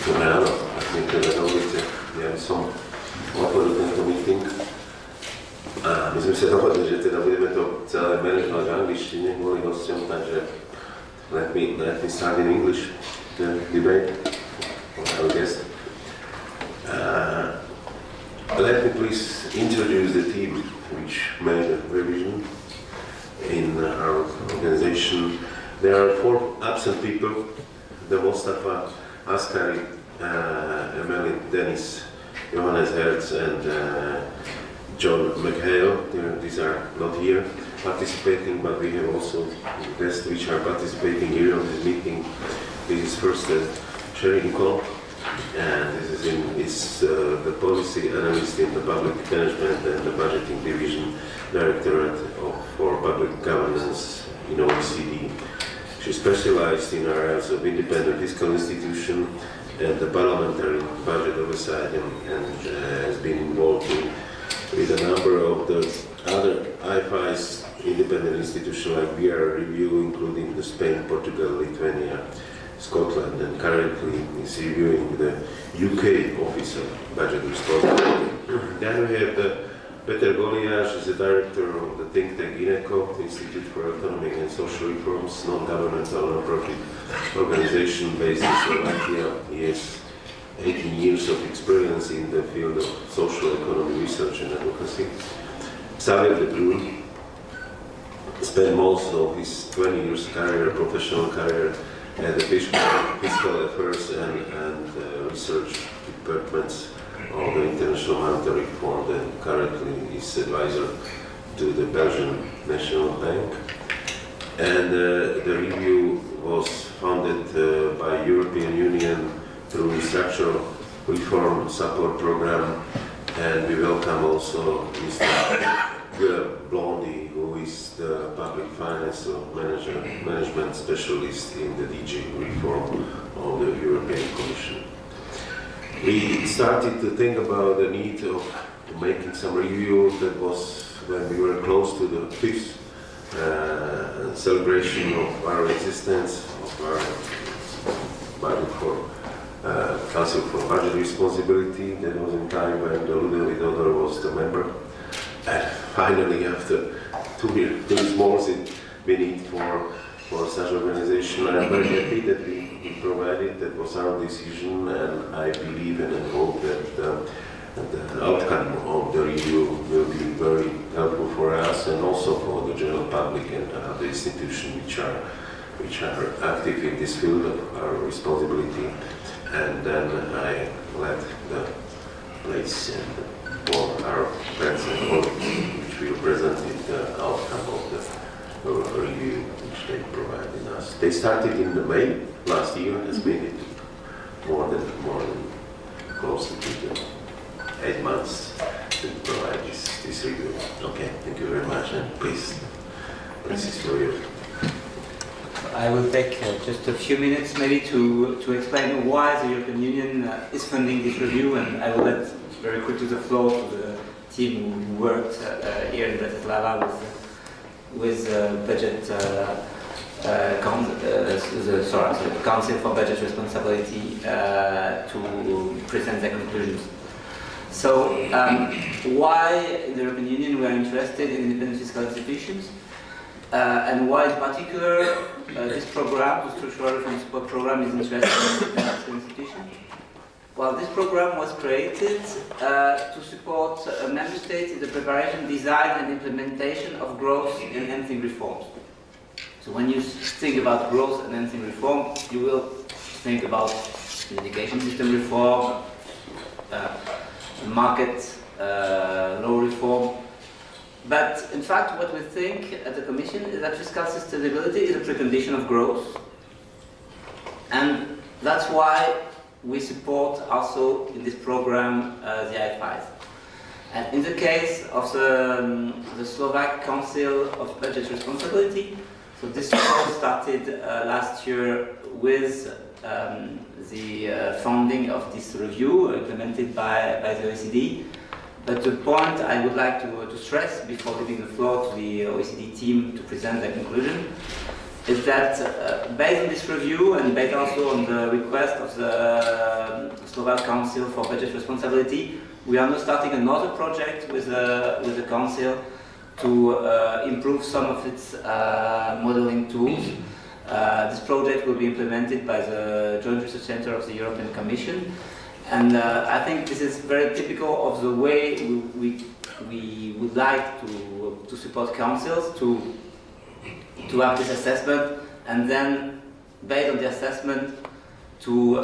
Dobré ráno, ak niektoré dovolíte, ja by som otvoril tento meeting. A my sme sa dohodli, že teda budeme to celé meniť v angličtine kvôli hosťom, takže let me start in English, the debate, I guess. Let me please introduce the team which made a revision in our organization. There are 4 absent people, the Mustafa, Askari, Emily, Dennis, Johannes Hertz, and John McHale. These are not here participating, but we have also guests which are participating here on this meeting. This is first Sherry Nicole, and this is the policy analyst in the public management and the budgeting division, directorate for public governance in OECD. She specialized in areas of independent fiscal institution and the parliamentary budget oversight, and has been involved with a number of the other IFIs independent institutions like BR review, including the Spain, Portugal, Lithuania, Scotland, and currently is reviewing the UK Office of Budget Responsibility. Then we have Peter Goliasz is the director of the think tank INECO, Institute for Economic and Social Reforms, non-governmental non-profit organization based in Slovakia. He has 18 years of experience in the field of social economy research and advocacy. Xavier de Bruyne spent most of his 20 years professional career at the fiscal affairs and research departments of the International Monetary Fund, and currently is advisor to the Belgian National Bank. And the review was funded by European Union through structural reform support program, and we welcome also Mr. Blondi, who is the public finance management specialist in the DG reform of the European Commission. We started to think about the need of making some review. That was when we were close to the 5th celebration of our existence, of our budget for Council for Budget Responsibility. That was in time when Ludovic Dodor was the member. And finally, after 2 years more, we need for such organization. I'm very happy that we provided. That was our decision, and I believe and hope that the outcome of the review will be very helpful for us and also for the general public and other institutions which are active in this field of our responsibility. And then I let the place for our friends and colleagues which will present the outcome of the review which they provided us. They started in the May last year, has made it more than close to 8 months to provide this review. Okay, thank you very much, and please, this is for you. I will take just a few minutes maybe to explain why the European Union is funding this review, and I will let very quickly the floor to the team who worked here in Bratislava with budget the Council for Budget Responsibility to present their conclusions. So, why in the European Union we are interested in independent fiscal institutions, and why in particular this program, the Structural Reform Support Program, is interested in independent fiscal institutions? Well, this program was created to support member states in the preparation, design and implementation of growth-enhancing reforms. So when you think about growth-enhancing reform, you will think about the education system reform, market law reform. But in fact, what we think at the Commission is that fiscal sustainability is a precondition of growth. And that's why we support also in this program the IFIs. And in the case of the Slovak Council of Budget Responsibility, so this started last year with the funding of this review implemented by the OECD. But the point I would like to stress before giving the floor to the OECD team to present their conclusion is that based on this review and based also on the request of the Slovak Council for Budget Responsibility. We are now starting another project with the Council to improve some of its modeling tools. This project will be implemented by the Joint Research Center of the European Commission, and I think this is very typical of the way we would like to support councils to have this assessment, and then based on the assessment to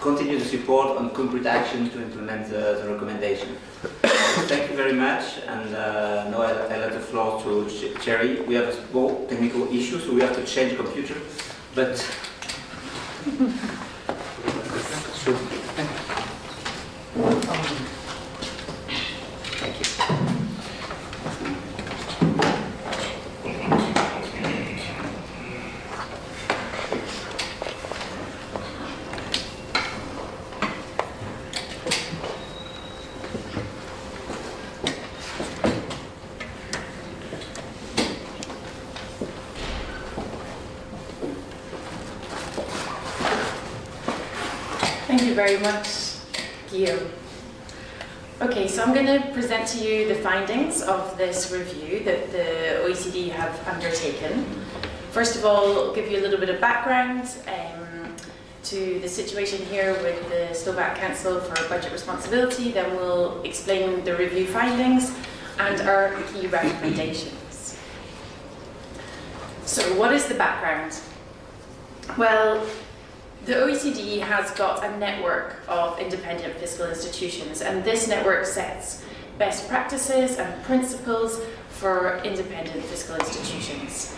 continue the support on concrete action to implement the recommendation. Thank you very much, and now I let the floor to Cherry. We have a small technical issue, so we have to change the computer, but thank you. Thank you very much, Guillaume. Okay, so I'm going to present to you the findings of this review that the OECD have undertaken. First of all, I'll give you a little bit of background to the situation here with the Slovak Council for Budget Responsibility, then we'll explain the review findings and our key recommendations. So what is the background? Well, the OECD has got a network of independent fiscal institutions, and this network sets best practices and principles for independent fiscal institutions.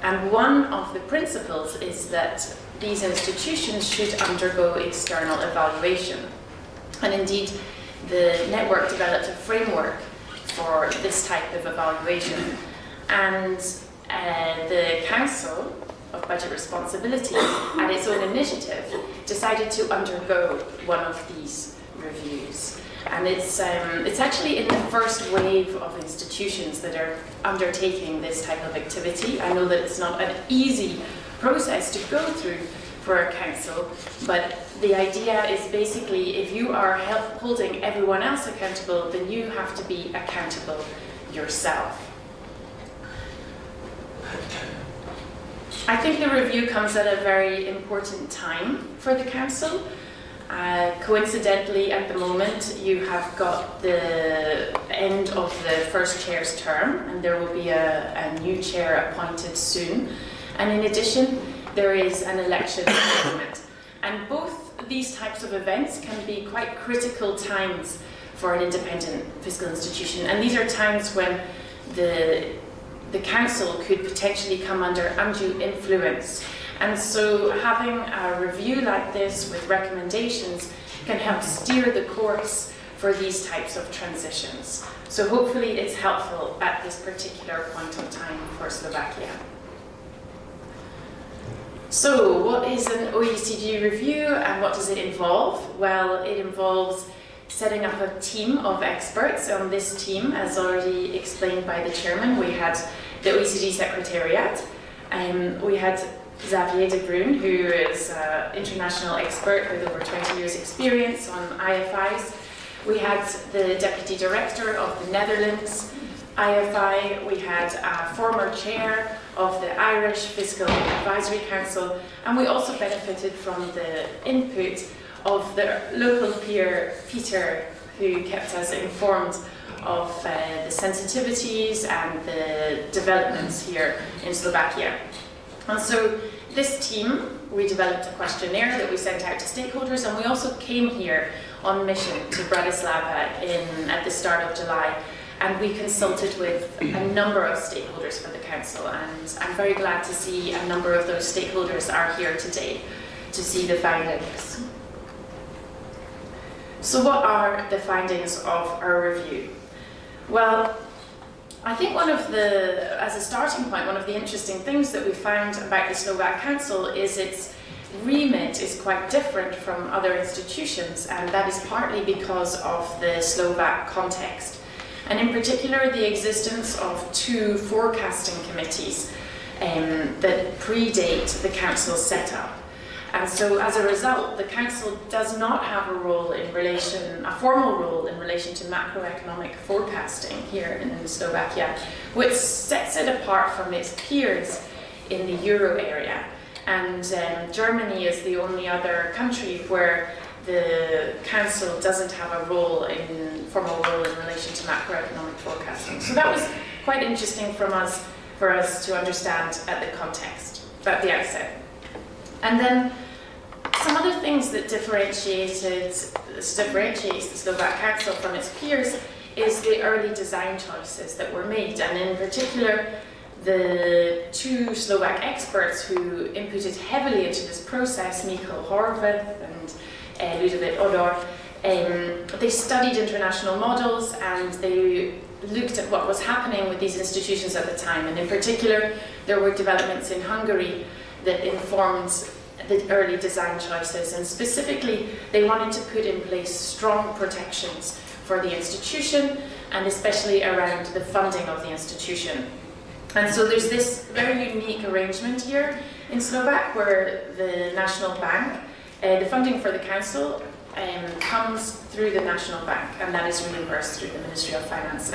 And one of the principles is that these institutions should undergo external evaluation. And indeed, the network developed a framework for this type of evaluation. And the Council of Budget Responsibility, at its own initiative, decided to undergo one of these reviews. And it's actually in the first wave of institutions that are undertaking this type of activity. I know that it's not an easy process to go through for a council, but the idea is basically if you are holding everyone else accountable, then you have to be accountable yourself. I think the review comes at a very important time for the Council. Coincidentally, at the moment, you have got the end of the first chair's term, and there will be a new chair appointed soon. And in addition, there is an election government. And both these types of events can be quite critical times for an independent fiscal institution. And these are times when the Council could potentially come under undue influence. And so having a review like this with recommendations can help steer the course for these types of transitions. So hopefully it's helpful at this particular point in time for Slovakia. So what is an OECD review and what does it involve? Well, it involves setting up a team of experts. On this team, as already explained by the chairman, we had the OECD Secretariat, we had Xavier de Bruyn, who is an international expert with over 20 years experience on IFIs. We had the Deputy Director of the Netherlands IFI, we had a former chair of the Irish Fiscal Advisory Council, and we also benefited from the input of the local peer, Peter, who kept us informed of the sensitivities and the developments here in Slovakia. And so this team, we developed a questionnaire that we sent out to stakeholders, and we also came here on mission to Bratislava at the start of July, and we consulted with a number of stakeholders for the Council, and I'm very glad to see a number of those stakeholders are here today to see the findings. So what are the findings of our review? Well, I think as a starting point, one of the interesting things that we found about the Slovak Council is its remit is quite different from other institutions, and that is partly because of the Slovak context. And in particular, the existence of two forecasting committees that predate the Council's setup. And so as a result, the Council does not have a formal role in relation to macroeconomic forecasting here in Slovakia, which sets it apart from its peers in the euro area. And Germany is the only other country where the Council doesn't have a formal role in relation to macroeconomic forecasting. So that was quite interesting for us to understand at the outset. And then some other things that differentiates the Slovak Council from its peers is the early design choices that were made, and in particular the two Slovak experts who inputted heavily into this process, Michal Horvath and Ludovic Odor. They studied international models and they looked at what was happening with these institutions at the time, and in particular there were developments in Hungary that informed the early design choices, and specifically they wanted to put in place strong protections for the institution and especially around the funding of the institution. And so there's this very unique arrangement here in Slovak where the National Bank, the funding for the Council comes through the National Bank, and that is reimbursed through the Ministry of Finance.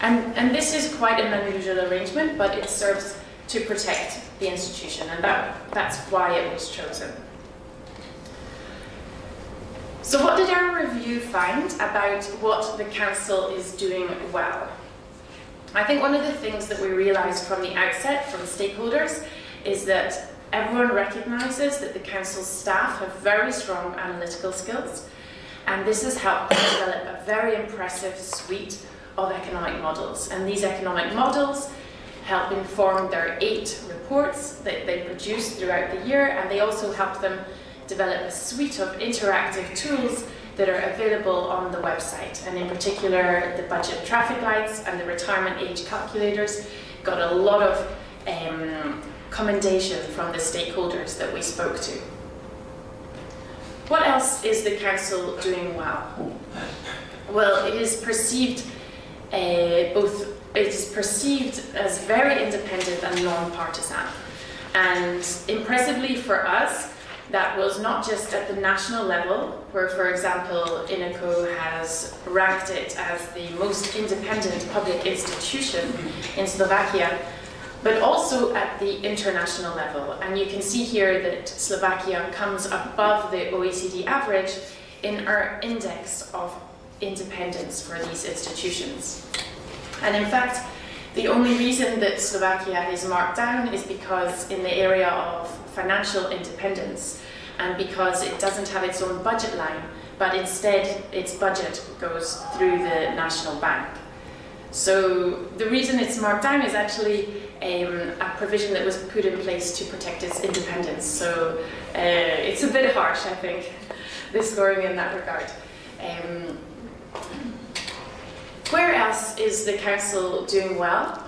And this is quite an unusual arrangement, but it serves to protect the institution, and that's why it was chosen. So what did our review find about what the Council is doing well? I think one of the things that we realized from the outset from stakeholders is that everyone recognizes that the Council's staff have very strong analytical skills, and this has helped them develop a very impressive suite of economic models. And these economic models help inform their 8 reports that they produce throughout the year, and they also help them develop a suite of interactive tools that are available on the website. And in particular, the budget traffic lights and the retirement age calculators got a lot of commendation from the stakeholders that we spoke to. What else is the Council doing well? Well, it is perceived as very independent and non-partisan. And impressively for us, that was not just at the national level, where, for example, INECO has ranked it as the most independent public institution in Slovakia, but also at the international level. And you can see here that Slovakia comes above the OECD average in our index of independence for these institutions. And in fact, the only reason that Slovakia is marked down is because in the area of financial independence, and because it doesn't have its own budget line, but instead its budget goes through the National Bank. So the reason it's marked down is actually a provision that was put in place to protect its independence. So it's a bit harsh, I think, the scoring in that regard. Where else is the Council doing well?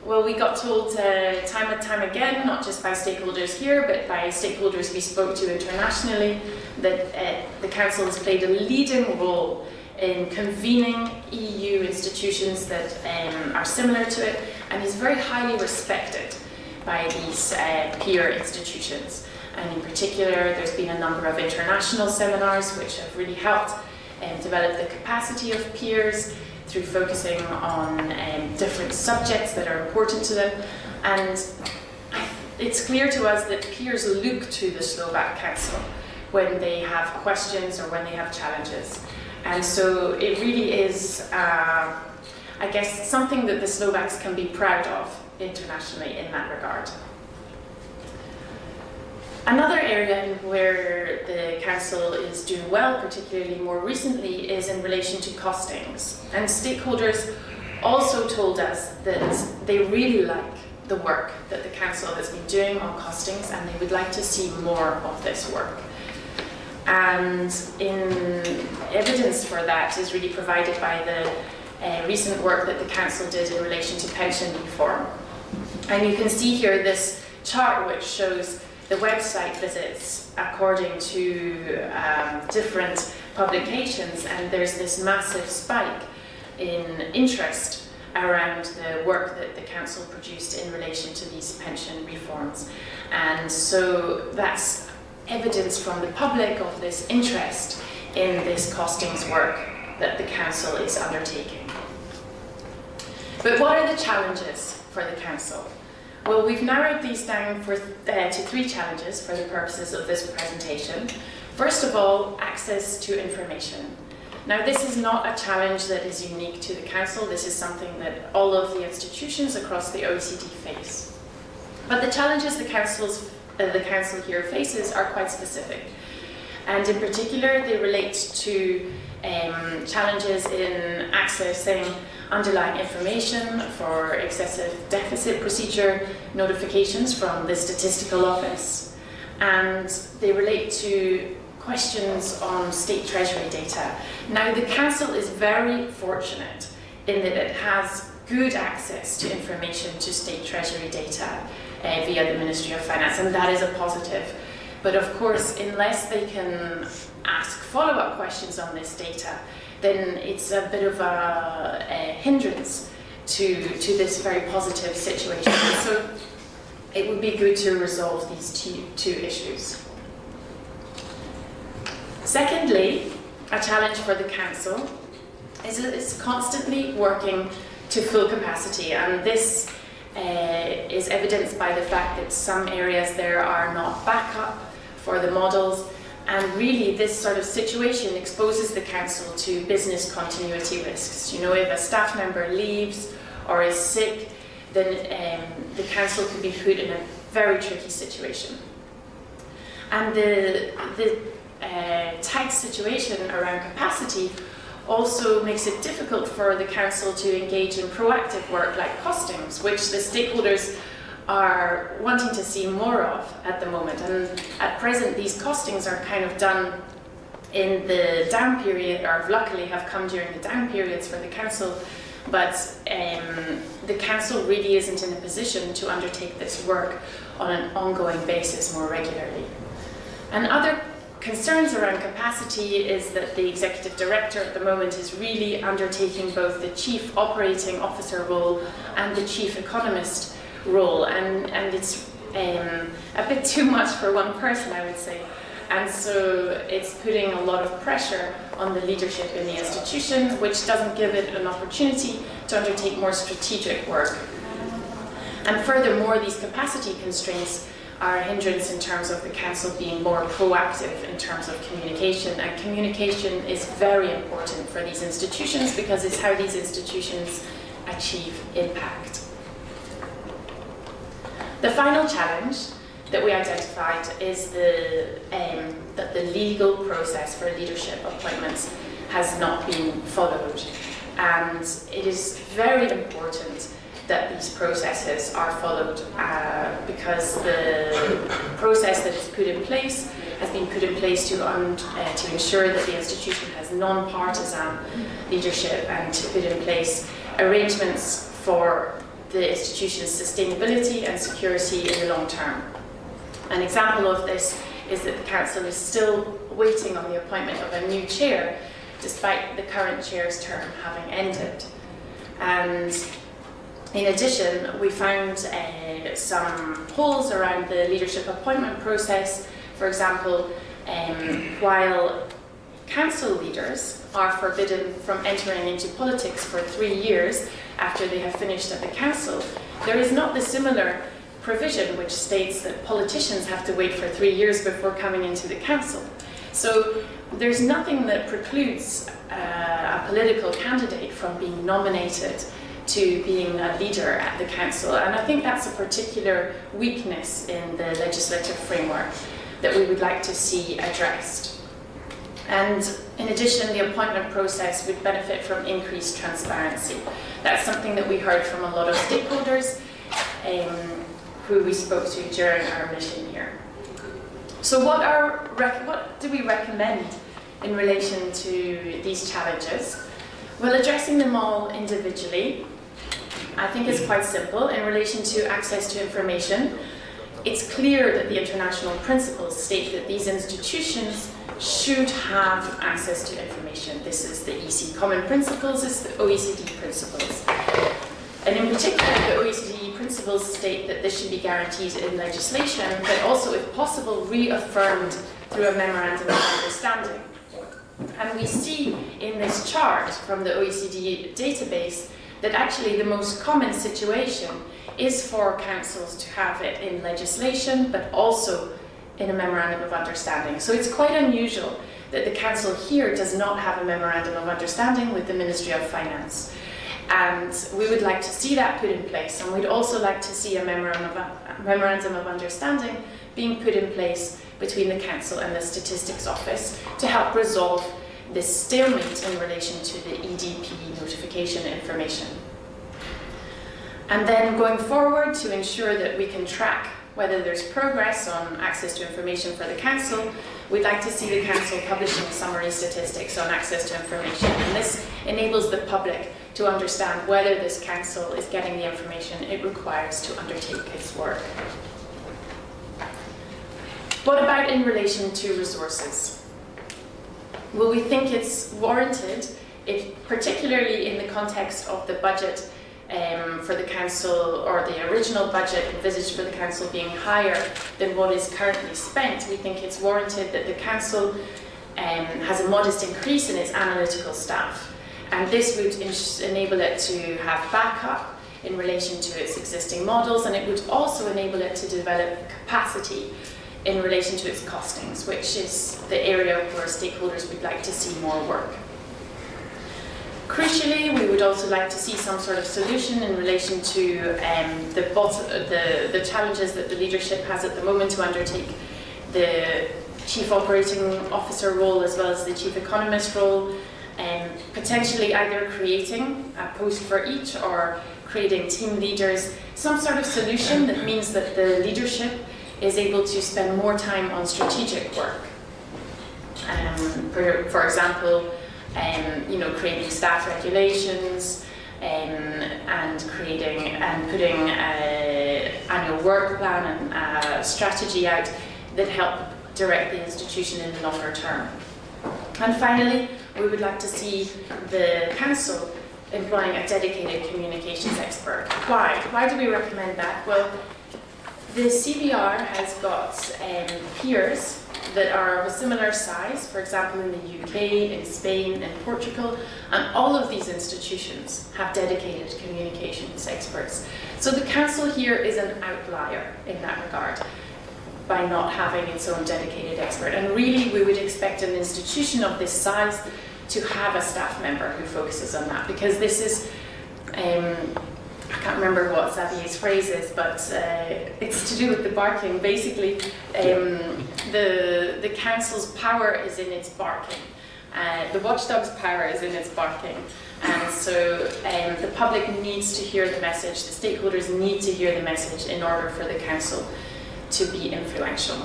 Well, we got told time and time again, not just by stakeholders here, but by stakeholders we spoke to internationally, that the Council has played a leading role in convening EU institutions that are similar to it, and is very highly respected by these peer institutions. And in particular, there's been a number of international seminars which have really helped develop the capacity of peers through focusing on different subjects that are important to them. And it's clear to us that peers look to the Slovak Council when they have questions or when they have challenges. And so it really is, I guess, something that the Slovaks can be proud of internationally in that regard. Another area where the Council is doing well, particularly more recently, is in relation to costings. And stakeholders also told us that they really like the work that the Council has been doing on costings, and they would like to see more of this work. And evidence for that is really provided by the recent work that the Council did in relation to pension reform. And you can see here this chart which shows the website visits according to different publications, and there's this massive spike in interest around the work that the Council produced in relation to these pension reforms. And so that's evidence from the public of this interest in this costings work that the Council is undertaking. But what are the challenges for the Council? Well, we've narrowed these down to 3 challenges for the purposes of this presentation. First of all, access to information. Now, this is not a challenge that is unique to the Council. This is something that all of the institutions across the OECD face. But the challenges the Council here faces are quite specific. And in particular, they relate to challenges in accessing underlying information for excessive deficit procedure notifications from the Statistical Office. And they relate to questions on state treasury data. Now, the Council is very fortunate in that it has good access to information to state treasury data via the Ministry of Finance, and that is a positive. But of course, unless they can ask follow-up questions on this data, then it's a bit of a hindrance to this very positive situation. So it would be good to resolve these two issues. Secondly, a challenge for the Council is that it's constantly working to full capacity, and this is evidenced by the fact that some areas there are not backup for the models, and really this sort of situation exposes the Council to business continuity risks. You know, if a staff member leaves or is sick, then the Council could be put in a very tricky situation. And the tight situation around capacity also makes it difficult for the Council to engage in proactive work like costings, which the stakeholders are wanting to see more of at the moment. And at present, these costings are kind of done in the down period, or luckily have come during the down periods for the Council, but the Council really isn't in a position to undertake this work on an ongoing basis more regularly. And other concerns around capacity is that the Executive Director at the moment is really undertaking both the Chief Operating Officer role and the Chief Economist role, and it's a bit too much for one person, I would say. And so it's putting a lot of pressure on the leadership in the institution, which doesn't give it an opportunity to undertake more strategic work. And furthermore, these capacity constraints are a hindrance in terms of the Council being more proactive in terms of communication. And communication is very important for these institutions because it's how these institutions achieve impact. The final challenge that we identified is that the legal process for leadership appointments has not been followed. And it is very important that these processes are followed because the process that is put in place has been put in place to ensure that the institution has non-partisan leadership and to put in place arrangements for the institution's sustainability and security in the long term. An example of this is that the Council is still waiting on the appointment of a new chair, despite the current chair's term having ended. And in addition, we found some holes around the leadership appointment process. For example, while Council leaders are forbidden from entering into politics for 3 years after they have finished at the Council, there is not the similar provision which states that politicians have to wait for 3 years before coming into the Council. So there's nothing that precludes a political candidate from being nominated to being a leader at the Council. And I think that's a particular weakness in the legislative framework that we would like to see addressed. And in addition, the appointment process would benefit from increased transparency. That's something that we heard from a lot of stakeholders who we spoke to during our mission here. So what do we recommend in relation to these challenges? Well, addressing them all individually, I think is quite simple. In relation to access to information, it's clear that the international principles state that these institutions should have access to information. This is the EC Common Principles, it's the OECD Principles. And in particular, the OECD principles state that this should be guaranteed in legislation, but also, if possible, reaffirmed through a memorandum of understanding. And we see in this chart from the OECD database that actually the most common situation is for councils to have it in legislation, but also in a memorandum of understanding. So it's quite unusual that the council here does not have a memorandum of understanding with the Ministry of Finance. And we would like to see that put in place, and we'd also like to see a memorandum of understanding being put in place between the council and the Statistics Office to help resolve this stalemate in relation to the EDP notification information. And then going forward, to ensure that we can track whether there's progress on access to information for the council, we'd like to see the council publishing summary statistics on access to information. And this enables the public to understand whether this council is getting the information it requires to undertake its work. What about in relation to resources? Well, we think it's warranted, particularly in the context of the budget for the council, or the original budget envisaged for the council being higher than what is currently spent. We think it's warranted that the council has a modest increase in its analytical staff, and this would enable it to have backup in relation to its existing models, and it would also enable it to develop capacity in relation to its costings, which is the area where stakeholders would like to see more work. Crucially, we would also like to see some sort of solution in relation to the challenges that the leadership has at the moment to undertake the Chief Operating Officer role as well as the Chief Economist role, and potentially either creating a post for each or creating team leaders, some sort of solution that means that the leadership is able to spend more time on strategic work. For example, creating staff regulations and putting an annual work plan and a strategy out that help direct the institution in the longer term. And finally, we would like to see the council employing a dedicated communications expert. Why? Why do we recommend that? Well, the CBR has got peers that are of a similar size, for example in the UK, in Spain, in Portugal, and all of these institutions have dedicated communications experts. So the council here is an outlier in that regard by not having its own dedicated expert. And really we would expect an institution of this size to have a staff member who focuses on that, because this is I can't remember what Xavier's phrase is, but it's to do with the barking. Basically, the council's power is in its barking. The watchdog's power is in its barking. And so the public needs to hear the message, the stakeholders need to hear the message in order for the council to be influential.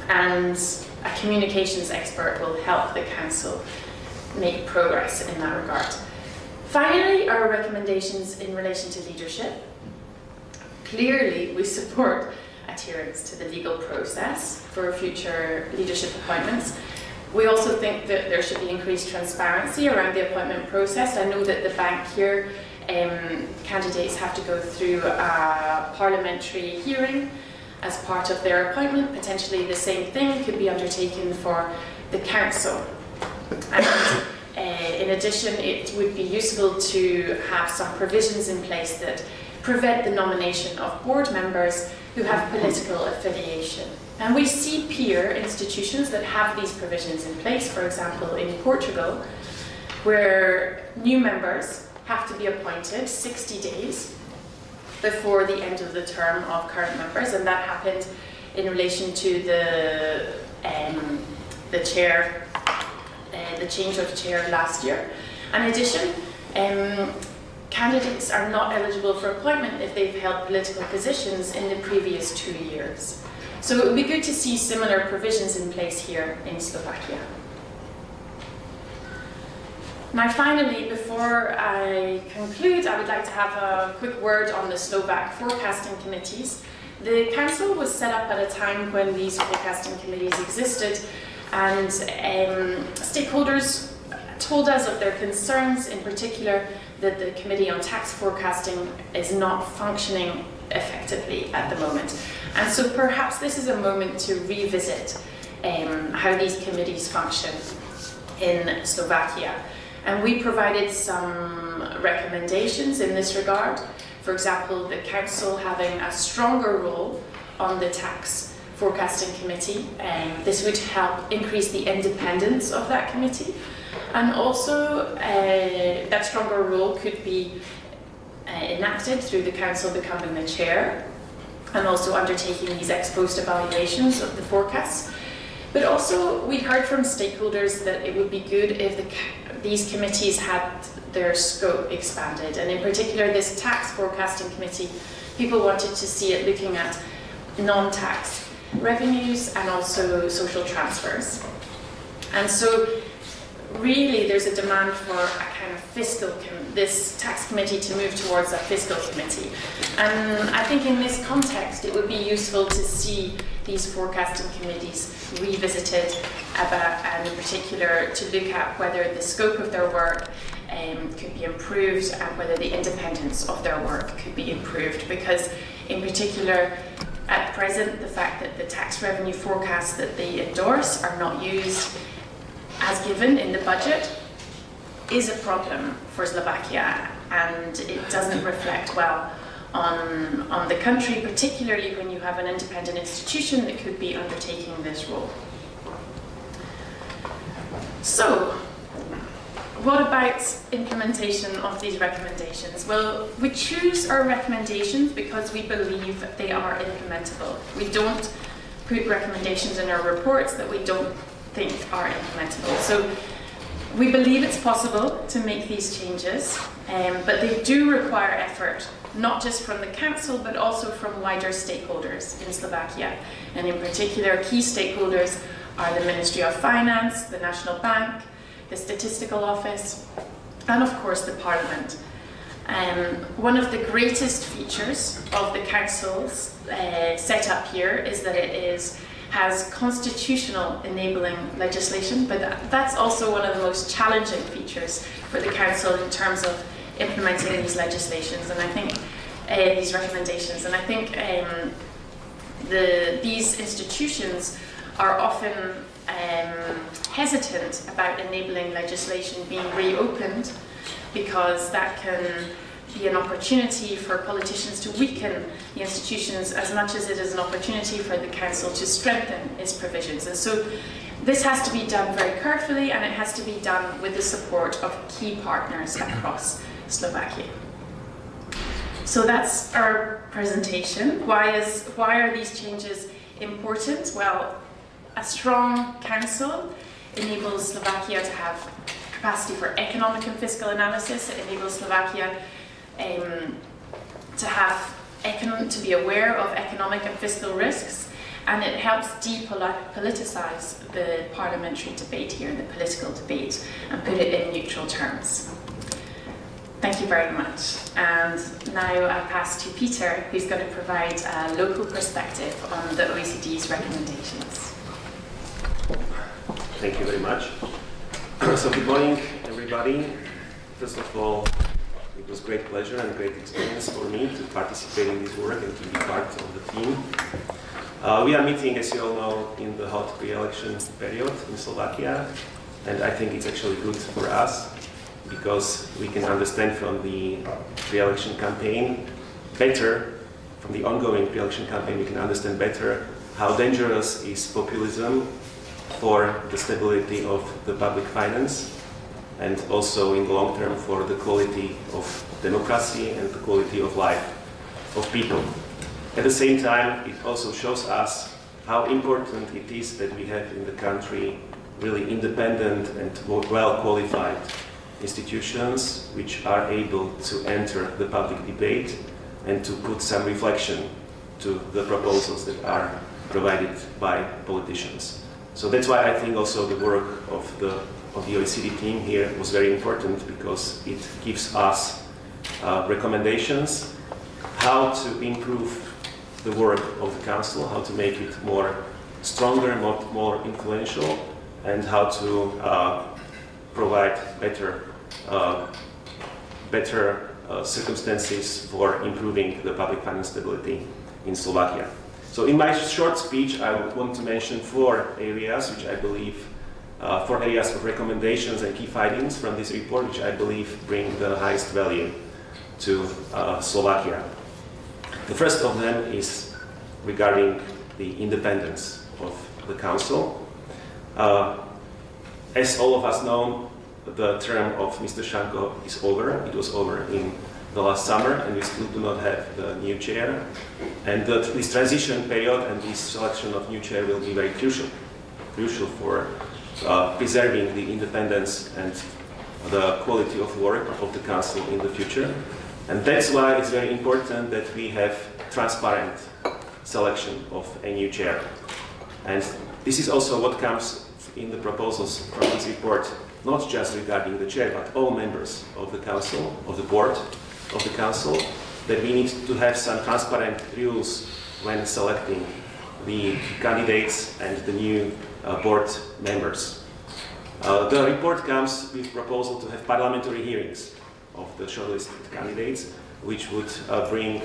And a communications expert will help the council make progress in that regard. Finally, our recommendations in relation to leadership. Clearly, we support adherence to the legal process for future leadership appointments. We also think that there should be increased transparency around the appointment process. I know that the bank here, candidates have to go through a parliamentary hearing as part of their appointment. Potentially the same thing could be undertaken for the council. And in addition, it would be useful to have some provisions in place that prevent the nomination of board members who have political affiliation. And we see peer institutions that have these provisions in place, for example in Portugal, where new members have to be appointed 60 days before the end of the term of current members, and that happened in relation to the chair, the change of chair last year. In addition, candidates are not eligible for appointment if they've held political positions in the previous 2 years. So it would be good to see similar provisions in place here in Slovakia. Now finally, before I conclude, I would like to have a quick word on the Slovak forecasting committees. The council was set up at a time when these forecasting committees existed, and stakeholders told us of their concerns, in particular that the Committee on Tax Forecasting is not functioning effectively at the moment. And so perhaps this is a moment to revisit how these committees function in Slovakia. And we provided some recommendations in this regard. For example, the Council having a stronger role on the Tax Forecasting Committee. This would help increase the independence of that committee. And also, that stronger role could be enacted through the Council becoming the chair and also undertaking these ex-post evaluations of the forecasts. But also, we heard from stakeholders that it would be good if these committees had their scope expanded. And in particular, this Tax Forecasting Committee, people wanted to see it looking at non-tax revenues and also social transfers. And so, really, there's a demand for a kind of fiscal, this tax committee to move towards a fiscal committee. And I think in this context, it would be useful to see these forecasting committees revisited and in particular to look at whether the scope of their work could be improved and whether the independence of their work could be improved. Because in particular, at present, the fact that the tax revenue forecasts that they endorse are not used as given in the budget is a problem for Slovakia, and it doesn't reflect well on the country, particularly when you have an independent institution that could be undertaking this role. So, what about implementation of these recommendations? Well, we choose our recommendations because we believe that they are implementable. We don't put recommendations in our reports that we don't think are implementable. So we believe it's possible to make these changes, but they do require effort, not just from the Council, but also from wider stakeholders in Slovakia. And in particular, key stakeholders are the Ministry of Finance, the National Bank, the Statistical Office, and of course the Parliament. One of the greatest features of the Council's setup here is that it has constitutional enabling legislation, but that's also one of the most challenging features for the Council in terms of implementing these legislations, and I think these recommendations. And I think these institutions are often hesitant about enabling legislation being reopened because that can be an opportunity for politicians to weaken the institutions as much as it is an opportunity for the Council to strengthen its provisions. And so this has to be done very carefully, and it has to be done with the support of key partners across Slovakia. So that's our presentation. Why are these changes important? Well, a strong Council enables Slovakia to have capacity for economic and fiscal analysis. It enables Slovakia to be aware of economic and fiscal risks, and it helps depoliticize the parliamentary debate here, the political debate, and put it in neutral terms. Thank you very much. And now I'll pass to Peter, who's going to provide a local perspective on the OECD's recommendations. Thank you very much. So good morning, everybody. First of all, it was great pleasure and great experience for me to participate in this work and to be part of the team. We are meeting, as you all know, in the hot pre-election period in Slovakia, and I think it's actually good for us because we can understand from the pre-election campaign better, from the ongoing pre-election campaign, we can understand better how dangerous is populism for the stability of the public finance, and also in the long term for the quality of democracy and the quality of life of people. At the same time, it also shows us how important it is that we have in the country really independent and well-qualified institutions which are able to enter the public debate and to put some reflection to the proposals that are provided by politicians. So that's why I think also the work of the OECD team here was very important, because it gives us recommendations how to improve the work of the Council, how to make it more stronger, more influential, and how to provide better better circumstances for improving the public finance stability in Slovakia. So in my short speech, I want to mention 4 areas which I believe, 4 areas of recommendations and key findings from this report, which I believe bring the highest value to Slovakia. The first of them is regarding the independence of the Council. As all of us know, the term of Mr. Šanko is over. It was over in the last summer, and we still do not have the new chair. And this transition period and this selection of new chair will be very crucial for preserving the independence and the quality of work of the Council in the future. And that's why it's very important that we have transparent selection of a new chair. And this is also what comes in the proposals from this report, not just regarding the chair, but all members of the Council, of the board of the Council, that we need to have some transparent rules when selecting the candidates and the new board members. The report comes with proposal to have parliamentary hearings of the shortlisted candidates, which would bring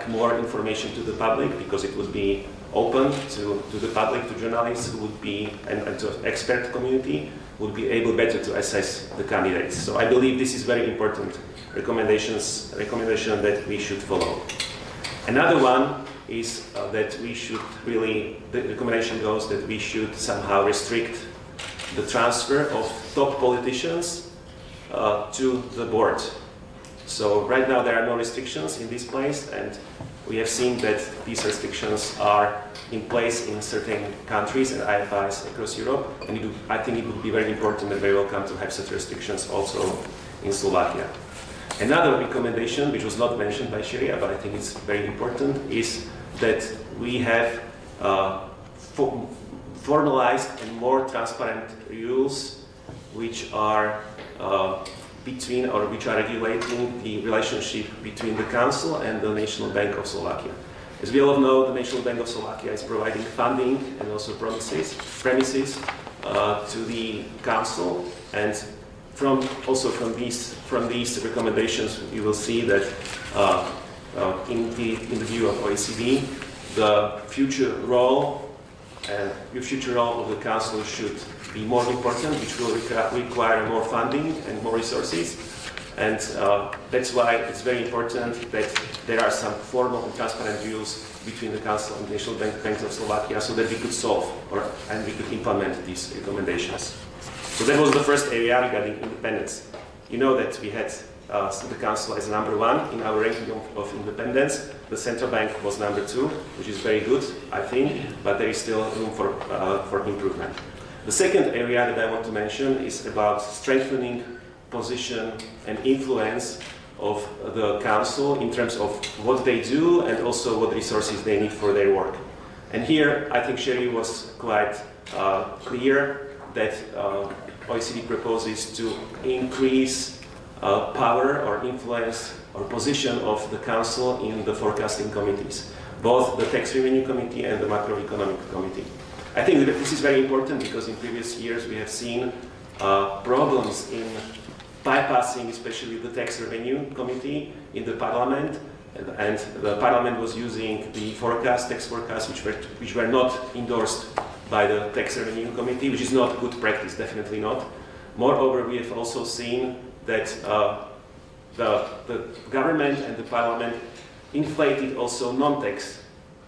more information to the public, because it would be open to the public, to journalists who would be, and to expert community, would be able better to assess the candidates. So I believe this is very important recommendation that we should follow. Another one is that we should really, the recommendation goes that we should somehow restrict the transfer of top politicians to the board. So right now there are no restrictions in this place, and we have seen that these restrictions are in place in certain countries and IFIs across Europe, and I think it would be very important and very welcome to have such restrictions also in Slovakia. Another recommendation, which was not mentioned by Sharia, but I think it's very important, is that we have formalized and more transparent rules which are between, or which are regulating the relationship between the Council and the National Bank of Slovakia. As we all know, the National Bank of Slovakia is providing funding and also premises to the Council, and from these recommendations, you will see that in the view of OECD, the future role of the Council should be more important, which will require more funding and more resources. And that's why it's very important that there are some formal and transparent rules between the Council and the National Bank of Slovakia, so that we could solve and we could implement these recommendations. So that was the first area regarding independence. You know that we had the Council as number 1 in our ranking of independence. The Central Bank was number 2, which is very good, I think, but there is still room for improvement. The second area that I want to mention is about strengthening position and influence of the Council in terms of what they do and also what resources they need for their work. And here, I think Sherry was quite clear that OECD proposes to increase power or influence or position of the Council in the forecasting committees, both the Tax Revenue Committee and the Macroeconomic Committee. I think that this is very important because in previous years we have seen problems in bypassing especially the Tax Revenue Committee in the Parliament, and the Parliament was using the tax forecasts which were not endorsed by the Tax Revenue Committee, which is not good practice, definitely not. Moreover, we have also seen that the government and the Parliament inflated also non-tax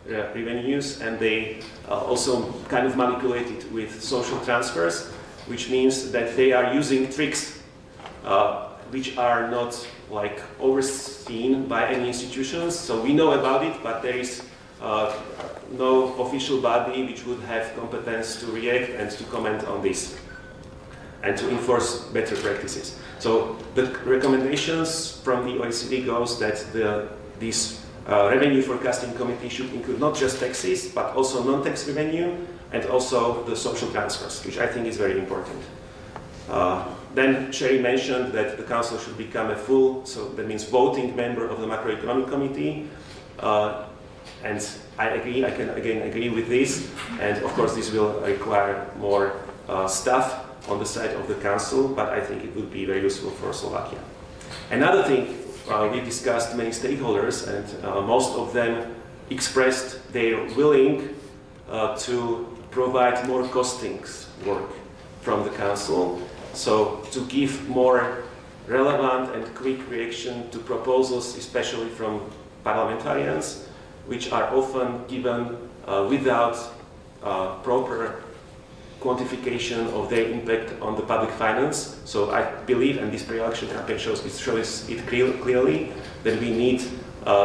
revenues, and they also kind of manipulated with social transfers, which means that they are using tricks which are not overseen by any institutions. So we know about it, but there is no official body which would have competence to react and to comment on this and to enforce better practices. So the recommendations from the OECD goes that this revenue forecasting committee should include not just taxes, but also non-tax revenue and also the social transfers, which I think is very important. Then Sherry mentioned that the Council should become a full, so that means voting member of the Macroeconomic Committee. And I agree, I can again agree with this. And of course this will require more staff on the side of the Council, but I think it would be very useful for Slovakia. Another thing, we discussed many stakeholders, and most of them expressed their willing to provide more costings work from the Council, so to give more relevant and quick reaction to proposals, especially from parliamentarians, which are often given without proper quantification of their impact on the public finance. So I believe, and this pre-election campaign shows it clearly, that we need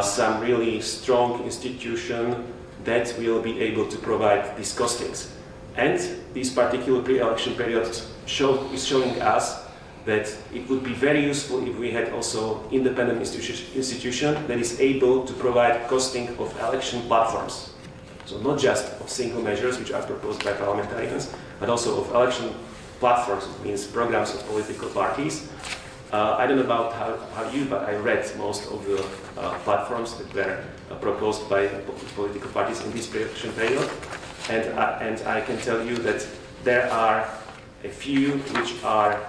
some really strong institution that will be able to provide these costings. And this particular pre-election period is showing us that it would be very useful if we had also independent institution that is able to provide costing of election platforms. So not just of single measures which are proposed by parliamentarians, but also of election platforms, it means programs of political parties. I don't know about how you, but I read most of the platforms that were proposed by political parties in this pre-election period, and I can tell you that there are a few which are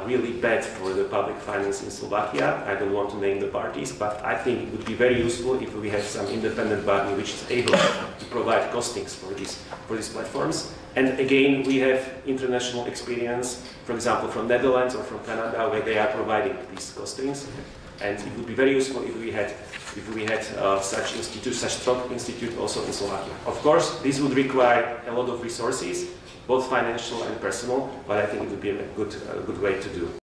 really bad for the public finance in Slovakia. I don't want to name the parties, but I think it would be very useful if we had some independent body which is able to provide costings for these platforms. And again, we have international experience, for example, from Netherlands or from Canada, where they are providing these costings. And it would be very useful if we had such strong institute also in Slovakia. Of course, this would require a lot of resources, both financial and personal, but I think it would be a good way to do.